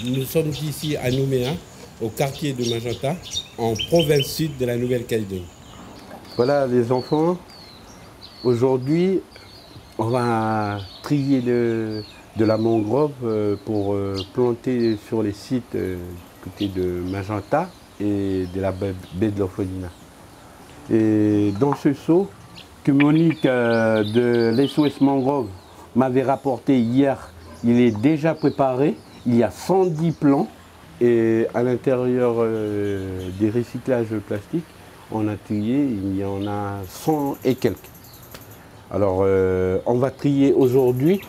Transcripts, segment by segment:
Nous sommes ici à Nouméa, au quartier de Magenta, en province sud de la Nouvelle-Calédonie. Voilà les enfants, aujourd'hui on va trier de la mangrove pour planter sur les sites côté de Magenta et de la baie de l'Orphelinat. Et dans ce seau que Monique de l'SOS Mangrove m'avait rapporté hier, il est déjà préparé, il y a 110 plants et à l'intérieur des recyclages plastiques, on a trié, il y en a 100 et quelques. Alors on va trier aujourd'hui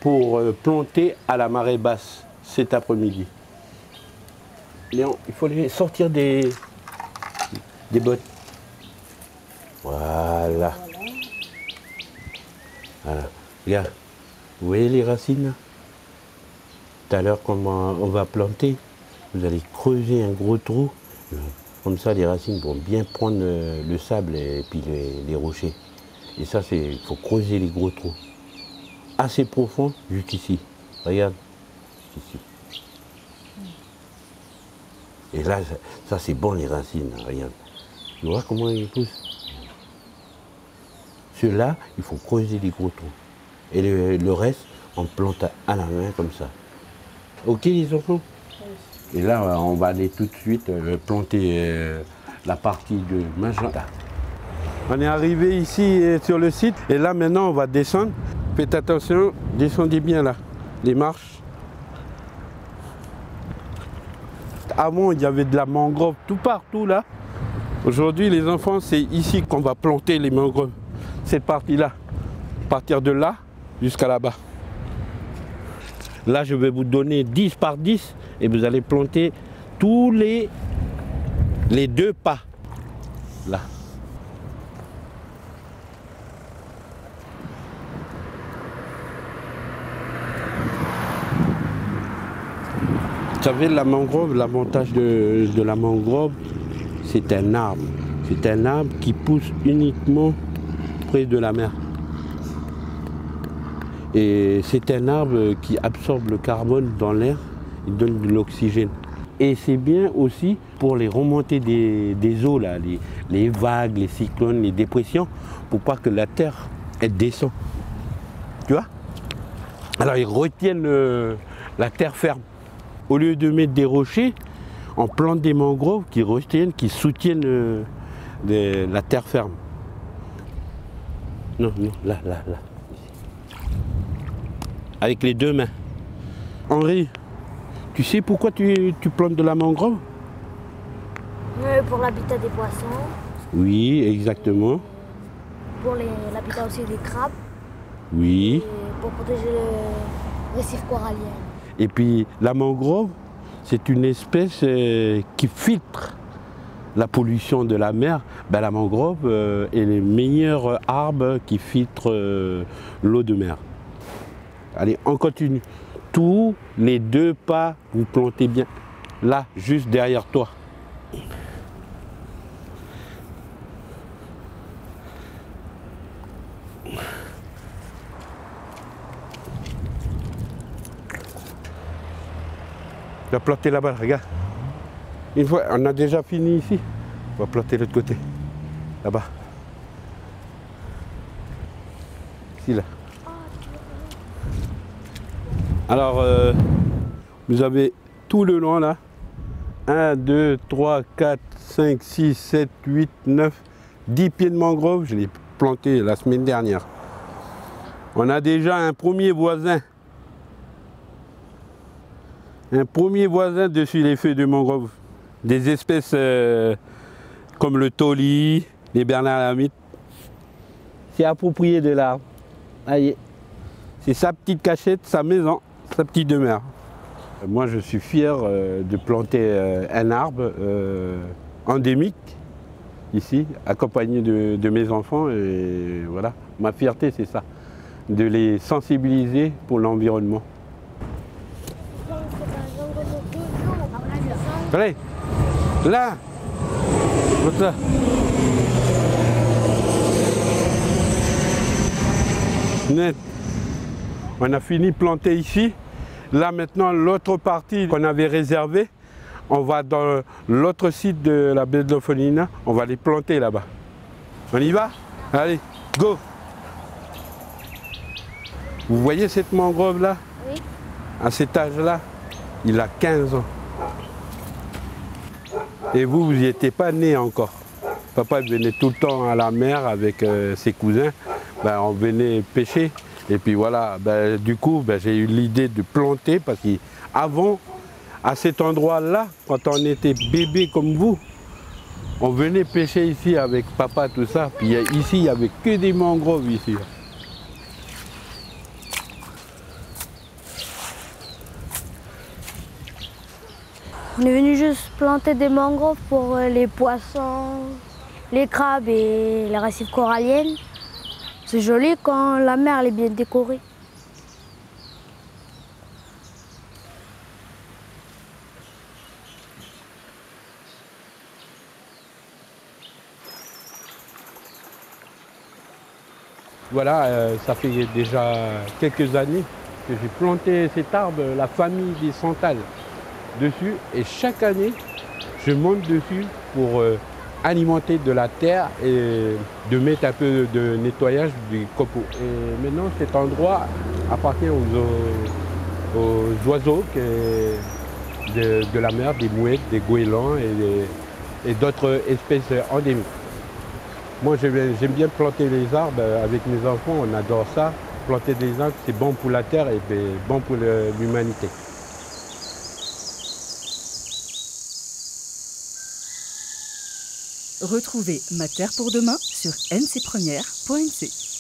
pour planter à la marée basse cet après-midi. Léon, il faut les sortir des bottes. Voilà. Voilà. Regarde, vous voyez les racines là? Tout à l'heure, quand on va planter, vous allez creuser un gros trou. Comme ça, les racines vont bien prendre le sable et puis les rochers. Et ça, il faut creuser les gros trous. Assez profond, jusqu'ici. Regarde, ici. Et là, ça c'est bon les racines, regarde. Tu vois comment ils poussent? Ceux-là, il faut creuser les gros trous. Et le reste, on plante à la main comme ça. Ok les enfants? Oui. Et là, on va aller tout de suite planter la partie de Magenta. On est arrivé ici sur le site et là maintenant on va descendre. Faites attention, descendez bien là, les marches. Avant il y avait de la mangrove tout partout là. Aujourd'hui les enfants c'est ici qu'on va planter les mangroves. Cette partie-là, partir de là jusqu'à là-bas. Là je vais vous donner 10 par 10 et vous allez planter tous les 2 pas. Là. Vous savez, la mangrove, l'avantage de la mangrove, c'est un arbre. C'est un arbre qui pousse uniquement près de la mer. Et c'est un arbre qui absorbe le carbone dans l'air, il donne de l'oxygène. Et c'est bien aussi pour les remontées des eaux, là, les vagues, les cyclones, les dépressions, pour pas que la terre elle descend. Tu vois? Alors ils retiennent la terre ferme. Au lieu de mettre des rochers, on plante des mangroves qui retiennent, qui soutiennent la terre ferme. Non, non, là. Avec les 2 mains. Henri, tu sais pourquoi tu plantes de la mangrove? Pour l'habitat des poissons. Oui, exactement. Pour l'habitat aussi des crabes. Oui. Et pour protéger le récif corallien. Et puis la mangrove, c'est une espèce qui filtre la pollution de la mer. Ben, la mangrove est le meilleur arbre qui filtre l'eau de mer. Allez, on continue. Tous les 2 pas, vous plantez bien. Là, juste derrière toi. On va planter là-bas, regarde. Une fois, on a déjà fini ici. On va planter de l'autre côté. Là-bas. Ici, là. Alors, vous avez tout le long là. 1, 2, 3, 4, 5, 6, 7, 8, 9, 10 pieds de mangrove. Je l'ai planté la semaine dernière. On a déjà un premier voisin. Un premier voisin dessus les feuilles de mangrove. Des espèces comme le toli, les bernardamites. C'est approprié de l'arbre. C'est sa petite cachette, sa maison, sa petite demeure. Moi je suis fier de planter un arbre endémique ici, accompagné de mes enfants. Et voilà, ma fierté c'est ça, de les sensibiliser pour l'environnement. Allez, là, là. Net. On a fini de planter ici Là maintenant, l'autre partie qu'on avait réservée, on va dans l'autre site de la baie de l'Orphelinat, on va les planter là-bas. On y va? Allez, go! Vous voyez cette mangrove là? Oui. À cet âge-là, il a 15 ans. Et vous n'y étiez pas né encore. Papa venait tout le temps à la mer avec ses cousins. Ben, on venait pêcher. Et puis voilà, ben, du coup, ben, j'ai eu l'idée de planter parce qu'avant, à cet endroit-là, quand on était bébé comme vous, on venait pêcher ici avec papa, tout ça. Puis ici, il n'y avait que des mangroves ici. On est venu juste planter des mangroves pour les poissons, les crabes et les récifs coralliennes. C'est joli quand la mer elle est bien décorée. Voilà, ça fait déjà quelques années que j'ai planté cet arbre, la famille des Santal, dessus. Et chaque année, je monte dessus pour alimenter de la terre et de mettre un peu de nettoyage du copeau. Et maintenant, cet endroit appartient aux oiseaux de la mer, des mouettes, des goélands et d'autres espèces endémiques. Moi, j'aime bien planter les arbres avec mes enfants, on adore ça. Planter des arbres, c'est bon pour la terre et bon pour l'humanité. Retrouvez Ma Terre pour demain sur ncpremière.nc.